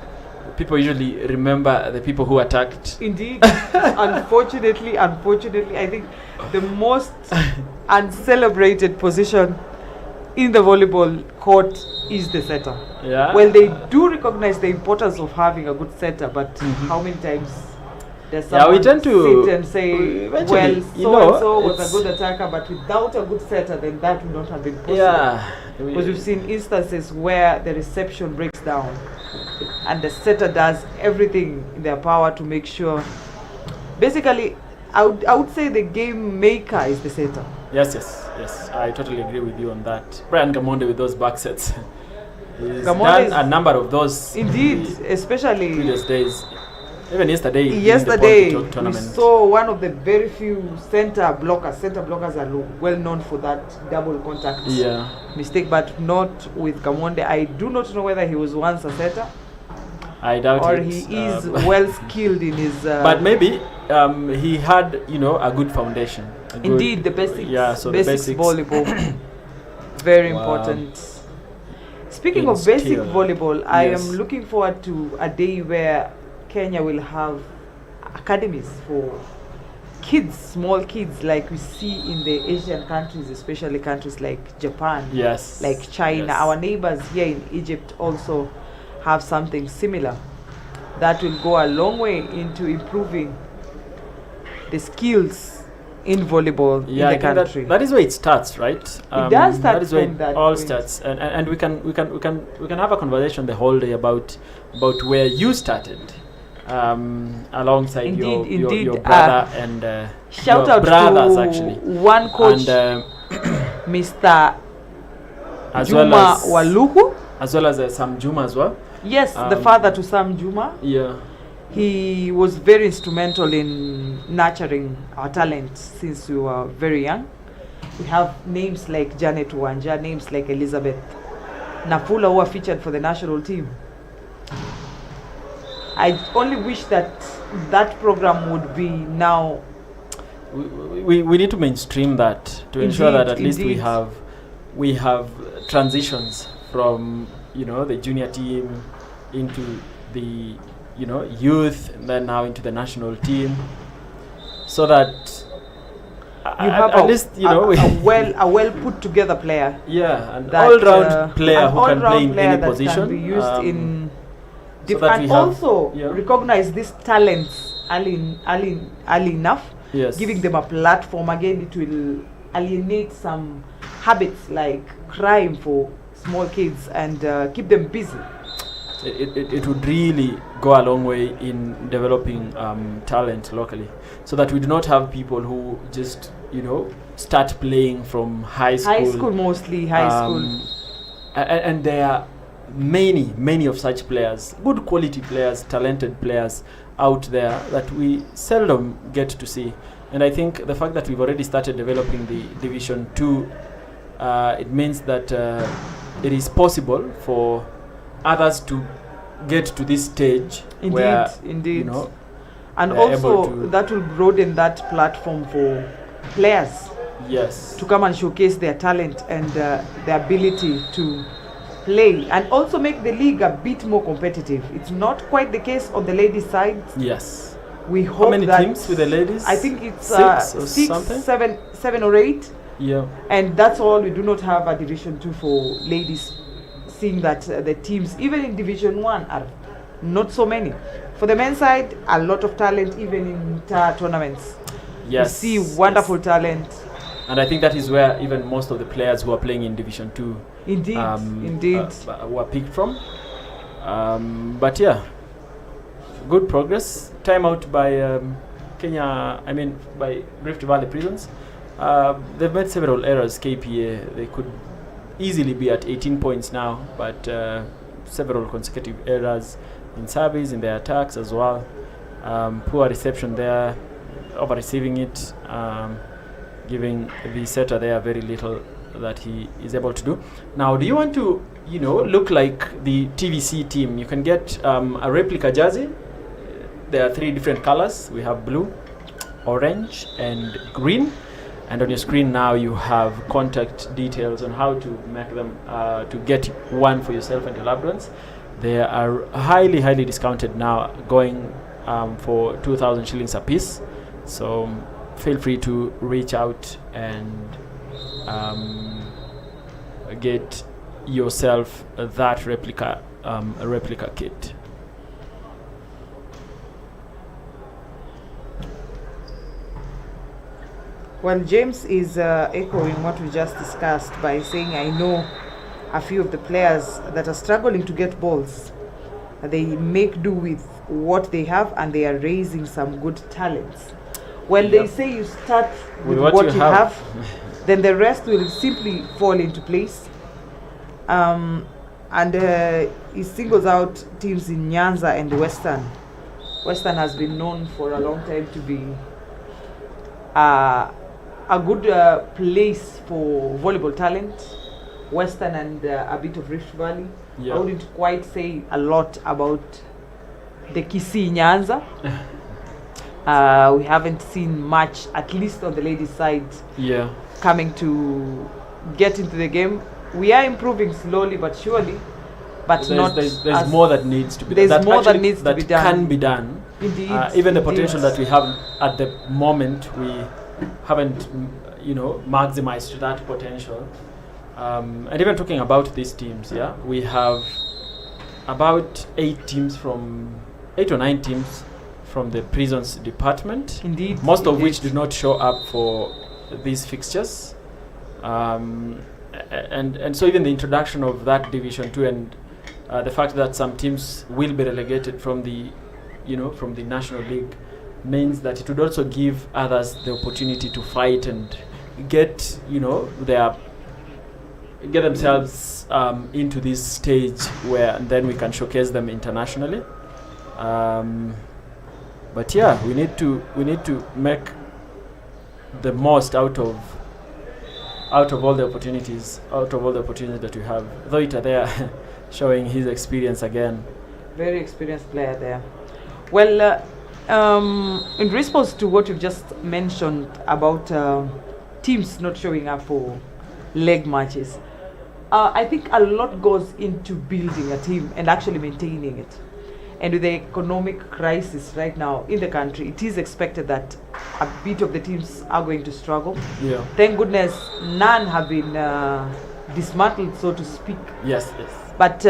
people usually remember the people who attacked. indeed, unfortunately, I think the most uncelebrated position in the volleyball court is the setter. Yeah. Well, they do recognize the importance of having a good setter, but how many times does Yeah, we someone tend to sit and say, eventually, well, you so know, and so was it's- a good attacker, but without a good setter, then that would not have been possible. Yeah. Because we've seen instances where the reception breaks down and the setter does everything in their power to make sure. Basically, I would say the game maker is the setter. Yes. I totally agree with you on that. Brian Gamonde with those back sets. He's Gamonde done is- a number of those Indeed, in the especially previous days. Even yesterday. in the yesterday, Ponti we tournament. saw one of the very few center blockers. Center blockers are well known for that double contact Yeah. mistake, but not with Gamonde. I do not know whether he was once a setter I doubt or it. he is Um, skilled in his. but maybe he had, you know, a good foundation. a good- Indeed, the basics. Yeah, so the basics. volleyball. Very Wow. important. Speaking In of basic skill. volleyball, I Yes. am looking forward to a day where Kenya will have academies for kids, small kids, like we see in the Asian countries, especially countries like Japan, Yes. like China. Yes. Our neighbors here in Egypt also have something similar that will go a long way into improving the skills in volleyball Yeah, in I the think country. that is where it starts, right? does start That is where from it that all point. starts, and we can have a conversation the whole day about where you started, alongside your Indeed, brother and Shout your out brothers to actually, one coach, and Mr. as Juma well as Waluhu. Sam Juma as well. Yes, the father to Sam Juma. Yeah. He was very instrumental in nurturing our talent since we were very young. We have names like Janet Wanja, names like Elizabeth Nafula, who are featured for the national team. I only wish that that program would be now. We need to mainstream that to ensure that at least Indeed. we have transitions from, you know, the junior team into the, you know, youth, and then now into the national team, so that You have at least, you know, a well put together player. yeah, an That, all-round player an who can play all-round in player any that position, can be used in so that we and have- also yeah. recognize these talents early enough, yes, giving them a platform. Again, it will alienate some habits like crime for small kids and keep them busy. it would really go a long way in developing talent locally, so that we do not have people who just, you know, start playing from high school. High school, mostly high school. And there are many of such players, good quality players, talented players out there that we seldom get to see. And I think the fact that we've already started developing the Division 2, it means that it is possible for others to get to this stage where, Indeed. you know, And they're able also to- that will broaden that platform for players yes, to come and showcase their talent and their ability to play, and also make the league a bit more competitive. It's not quite the case on the ladies' side. yes. We hope How many that teams with the ladies? I think it's Six or six, something? seven or eight, Yeah. and that's all. We do not have a Division 2 for ladies, seeing that the teams, even in Division 1, are not so many. For the men's side, a lot of talent, even in tournaments. Yes. You see wonderful talent. And I think that is where even most of the players who are playing in Division 2 Indeed. were picked from. But yeah, good progress. Timeout by by Rift Valley Prisons. They've made several errors, KPA. They could easily be at 18 points now, but several consecutive errors in service, in their attacks as well. Poor reception there, over receiving it, giving the setter there very little that he is able to do. Now, do you want to, look like the TVC team? You can get a replica jersey. There are 3 different colors. We have blue, orange, and green. And on your screen now you have contact details on how to make them, to get one for yourself and your loved ones. They are highly, highly discounted now, going for 2,000 shillings a piece. So feel free to reach out and get yourself that replica kit. Well, James is echoing what we just discussed by saying, I know a few of the players that are struggling to get balls. They make do with what they have, and they are raising some good talents. When they say you start with what you have, then the rest will simply fall into place. And he singles out teams in Nyanza and Western. Western has been known for a long time to be a good place for volleyball talent. Western and a bit of Rift Valley. I wouldn't quite say a lot about the Kisii Nyanza. We haven't seen much, at least on the ladies' side, coming to get into the game. We are improving slowly but surely, but there's more that needs to be done. There's more that needs to be done. Can be done. Indeed. Even the potential that we have at the moment, we haven't, maximized to that potential. And even talking about these teams, we have about 8 or 9 teams from the prisons department. Indeed. Most of which did not show up for these fixtures. And so even the introduction of that Division 2 and the fact that some teams will be relegated from the National League means that it would also give others the opportunity to fight and get themselves into this stage where then we can showcase them internationally. But we need to make the most out of all the opportunities that we have. Though Ita there showing his experience again. Very experienced player there. Well, in response to what you've just mentioned about teams not showing up for leg matches, I think a lot goes into building a team and actually maintaining it. And with the economic crisis right now in the country, it is expected that a bit of the teams are going to struggle. Thank goodness none have been dismantled, so to speak. Yes. But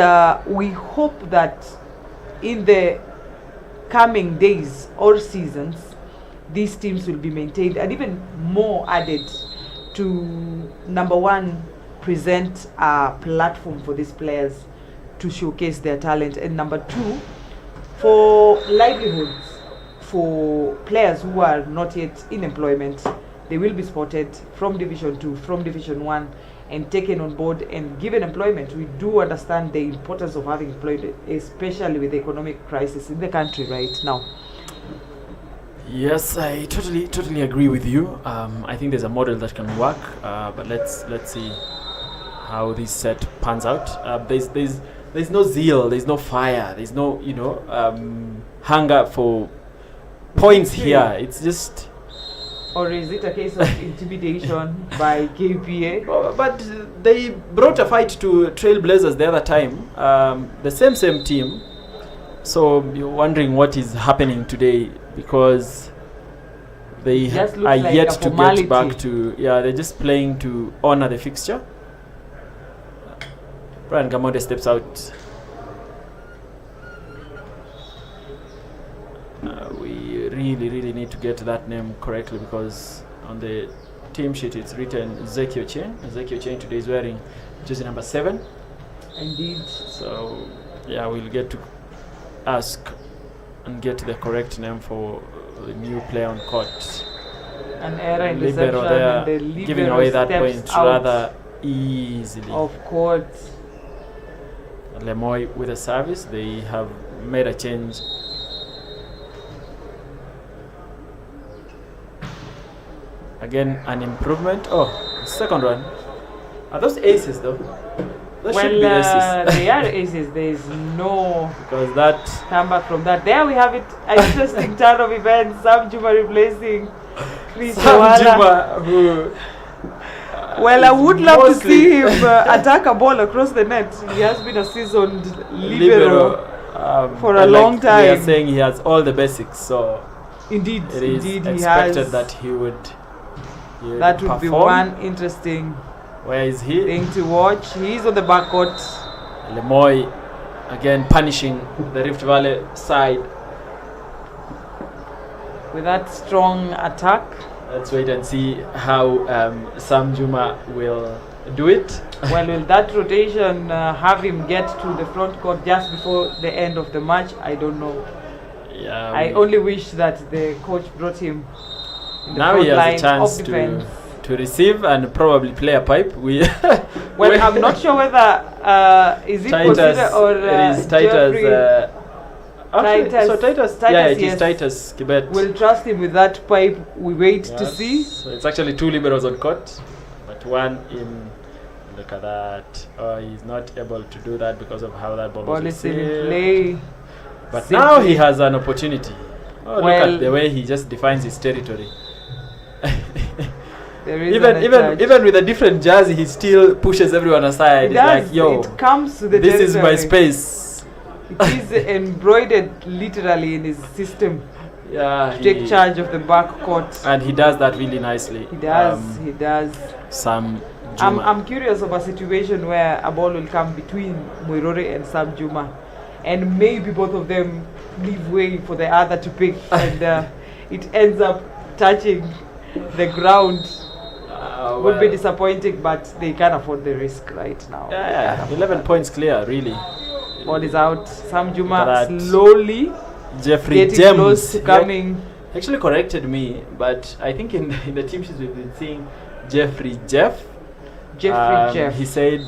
we hope that in the coming days or seasons, these teams will be maintained and even more added to, number one, present a platform for these players to showcase their talent, and number two, for livelihoods for players who are not yet in employment. They will be spotted from Division 2, from Division 1, and taken on board and given employment. We do understand the importance of having employment, especially with the economic crisis in the country right now. Yes, I totally agree with you. I think there's a model that can work, but let's see how this set pans out. There's no zeal, there's no fire, there's no hunger for points here. It's just. Or is it a case of intimidation by KPA? But they brought a fight to Trailblazers the other time, the same team. So you're wondering what is happening today, because they are yet to get back to. They're just playing to honor the fixture. Brian Gamonde steps out. we really need to get that name correctly, because on the team sheet it's written Ezekiel Chen. Ezekiel Chen today is wearing jersey number 7. Indeed. So yeah, we'll get to ask and get the correct name for the new player on court. An error in Libero reception, there, and the libero giving away that steps point out rather easily. of court. Lemoy with a service. They have made a change. Again, an improvement. Oh, second one. Are those aces though? Those should be aces. They are aces. There is no Because that comeback from that. There we have it. An interesting turn of events. Sam Juma replacing Chris Sam Owala. Juma, who Well, I is would love to mostly see him attack a ball across the net. He has been a seasoned libero for a and long like we are time. saying he has all the basics, so Indeed, it is indeed, he expected has. that he would That would be perform. one interesting Where is he? thing to watch. He's on the backcourt. Lemoy again punishing the Rift Valley side. With that strong attack. Let's wait and see how Sam Juma will do it. Well, will that rotation have him get to the front court just before the end of the match? I don't know. Yeah, I only wish that the coach brought him in the now front he has line a chance of defense. to receive and probably play a pipe. Well, I'm not sure whether is it Titus, considered or it is Titus. Jeffrey So Titus, yeah, it is yes, Titus Kibet. will trust him with that pipe. We wait to Yes. see. So it's actually 2 liberals on court, but one in. Look at that. Oh, he's not able to do that because of how that ball Ball was is still in received. play. But now he has an opportunity. Oh, look Well, at the way he just defines his territory. There is even with a different jersey, he still pushes everyone aside. He's like, yo, it comes to the this is my territory. space. It is embroidered literally in his system Yeah, to take charge of the back court. and he does that really nicely. He does. He does. Sam Juma. I'm curious of a situation where a ball will come between Moirore and Sam Juma, and maybe both of them leave way for the other to pick, and it ends up touching the ground. Would be disappointing, but they can't afford the risk right now. Yeah, 11 points clear, really. Ball is out. Sam Look Juma at that. slowly Jeffrey getting James close to coming. actually corrected me, but I think in the team sheets we've been seeing Jeffrey Jeff. Jeff. He said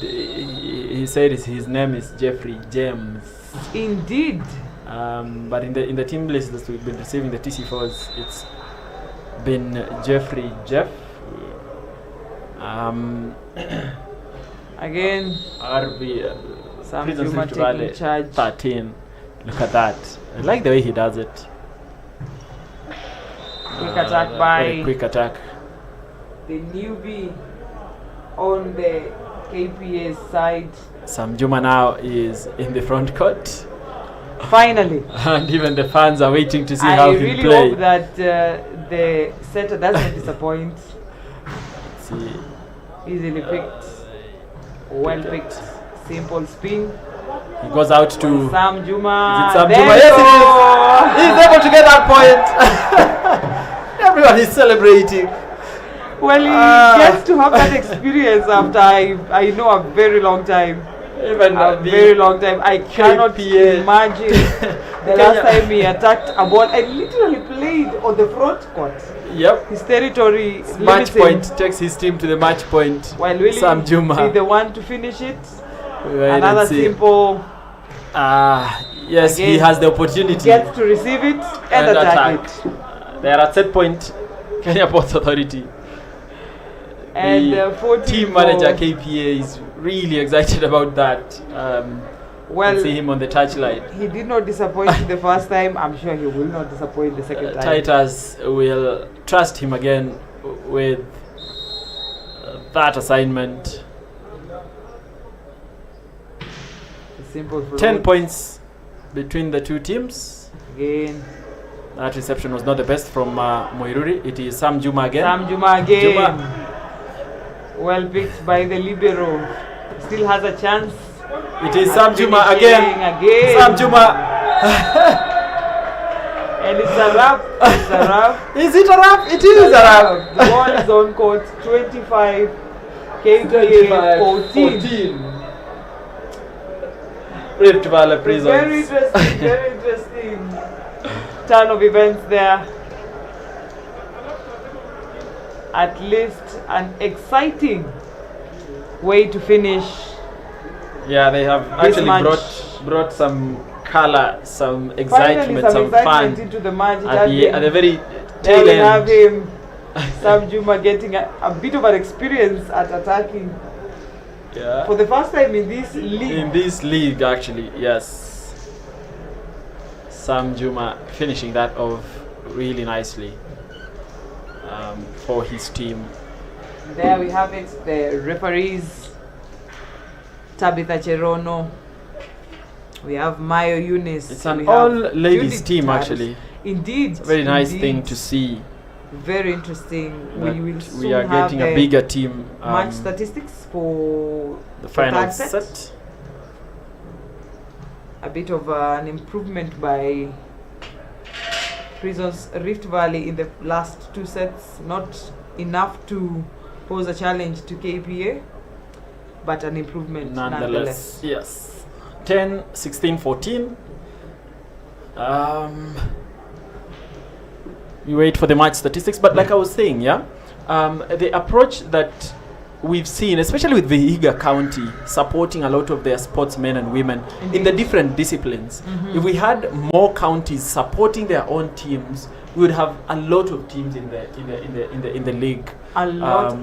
his name is Jeffrey James. Indeed. But in the team list that we've been receiving, the TC4s, it's been Jeffrey Jeff. Again, RV Sam Prisons Juma Rift Valley taking charge. 13. Look at that. I like the way he does it. Quick attack Very by quick attack. the newbie on the KPA side. Sam Juma now is in the front court. Finally. And even the fans are waiting to see I how he really play. hope that the setter doesn't disappoint. Let's see. Easily picked. Well picked. Simple spin. He goes out to Sam Juma. Is it Sam There Juma? you Yes, go. He's able to get that point. Everyone is celebrating. Well, he gets to have that experience after I know a very long time. Even A very long time. I cannot KPA. imagine the last time he attacked a ball and literally played on the front court. Yep. His territory Match limiting. point takes his team to the match point. While will Sam he Juma. be the one to finish it? Wait Another and see. simple Yes, he Again, has the opportunity. gets to receive it and attack it. They are at set point. Kenya Ports Authority. And The 14 team for- manager KPA is really excited about that. Well, see him on the touchline. he did not disappoint the first time. I'm sure he will not disappoint the second time. Titus will trust him again with that assignment. Simple for 10 Road. points between the two teams. Again. That reception was not the best from Moiruri. It is Sam Juma again. Sam Juma again. Juma. Well picked by the libero. Still has a chance. It is at Sam Juma finishing again. again. Sam Juma. And it's a wrap. It's a wrap. Is it a wrap? It is a wrap. The ball is on court. 25. KPA 14. Rift Valley Prisons. Very interesting. Very interesting. Turn of events there. At least an exciting way to finish. Yeah, they have This actually match. brought some color, some Finally, excitement, some fun into the match. at the very There tail we end. have him, Sam Juma, getting a bit of an experience at attacking Yeah. for the first time in this league. In this league, actually, yes. Sam Juma finishing that off really nicely for his team. There we have it. The referees, Tabitha Cherono. We have Mayo Eunice. It's an we have all-ladies Judith team, Tarus. actually. Indeed. It's a very nice indeed. thing to see. Very interesting. That We will soon we are have getting a the bigger team. match statistics for The final third set. A bit of an improvement by Prisons Rift Valley in the last two sets. Not enough to pose a challenge to KPA, but an improvement nonetheless. Yes. 10, 16, 14. We wait for the match statistics, but like I was saying, the approach that we've seen, especially with Vihiga County, supporting a lot of their sportsmen and women in the different disciplines. If we had more counties supporting their own teams, we would have a lot of teams in the league. A lot.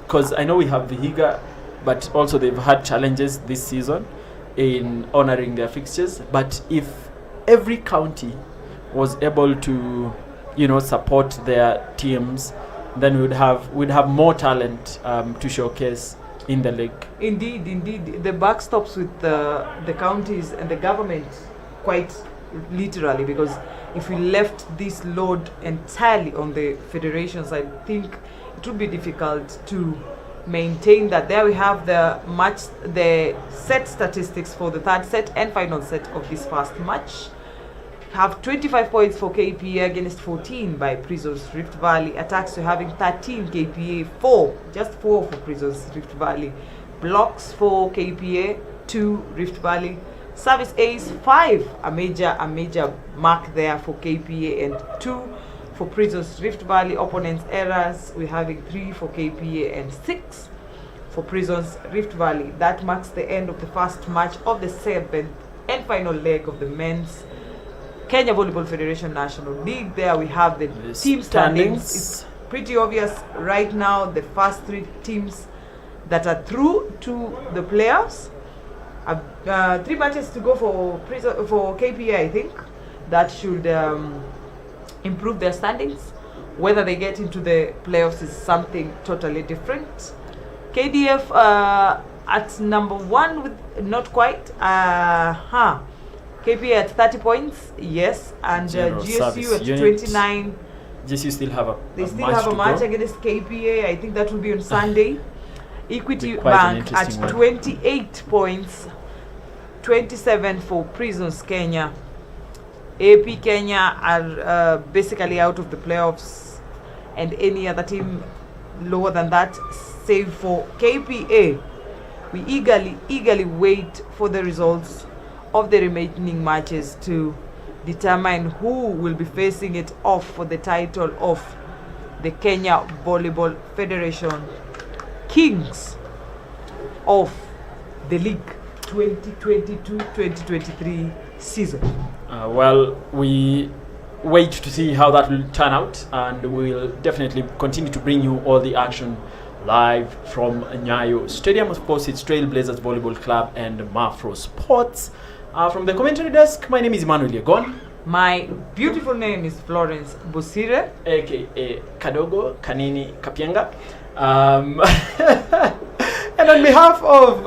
Because I know we have Vihiga, but also they've had challenges this season in honoring their fixtures. But if every county was able to, support their teams, then we'd have more talent to showcase in the league. Indeed. The buck stops with the counties and the government, quite literally, because if we left this load entirely on the federations, I think it would be difficult to maintain that. There we have the set statistics for the third set and final set of this first match. Have 25 points for KPA against 14 by Prisons Rift Valley. Attacks, we're having 13 KPA, 4 for Prisons Rift Valley. Blocks for KPA, 2 Rift Valley. Service Ace, 5, a major mark there for KPA, and 2 for Prisons Rift Valley. Opponents errors, we're having 3 for KPA and 6 for Prisons Rift Valley. That marks the end of the first match of the 7th and final leg of the men's Kenya Volleyball Federation National League. There we have the team standings. It's pretty obvious right now, the first 3 teams that are through to the playoffs. 3 matches to go for KPA, I think. That should improve their standings. Whether they get into the playoffs is something totally different. KDF at number 1 with not quite. KPA at 30 points, yes, and GSU at 29. GSU still have They still have a match against KPA. I think that will be on Sunday. Equity Bank at 28 points, 27 for Prisons Kenya. AP Kenya are basically out of the playoffs, and any other team lower than that, save for KPA. We eagerly wait for the results of the remaining matches to determine who will be facing it off for the title of the Kenya Volleyball Federation Kings of the League 2022-2023 season. Well, we wait to see how that will turn out, and we will definitely continue to bring you all the action live from NYAYO Stadium. Of course, it's Trailblazers Volleyball Club and Mafro Sports. From the commentary desk, my name is Emmanuel Yegon. My beautiful name is Florence Busire, aka Kadogo Kanini Kapienga. And on behalf of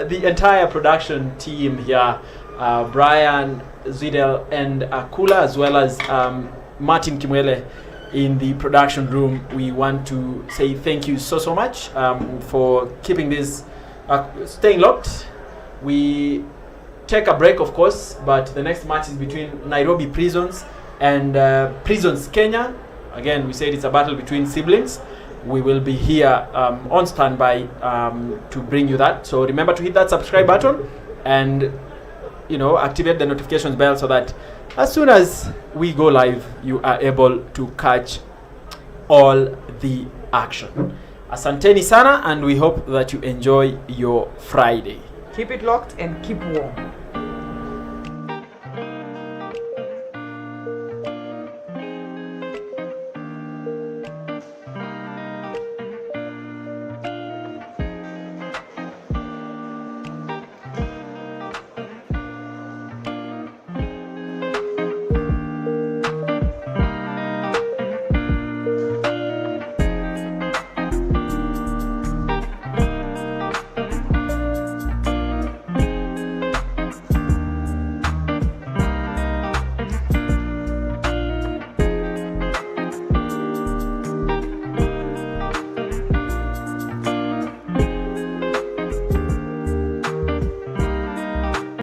the entire production team here, Brian, Zidel, and Akula, as well as Martin Kimwele in the production room, we want to say thank you so much for keeping this, staying locked. We take a break, of course, but the next match is between Nairobi Prisons And Prisons Kenya, again, we said it's a battle between siblings. We will be here on standby to bring you that. So remember to hit that subscribe button and activate the notifications bell so that as soon as we go live, you are able to catch all the action. Asanteni sana, and we hope that you enjoy your Friday. Keep it locked and keep warm.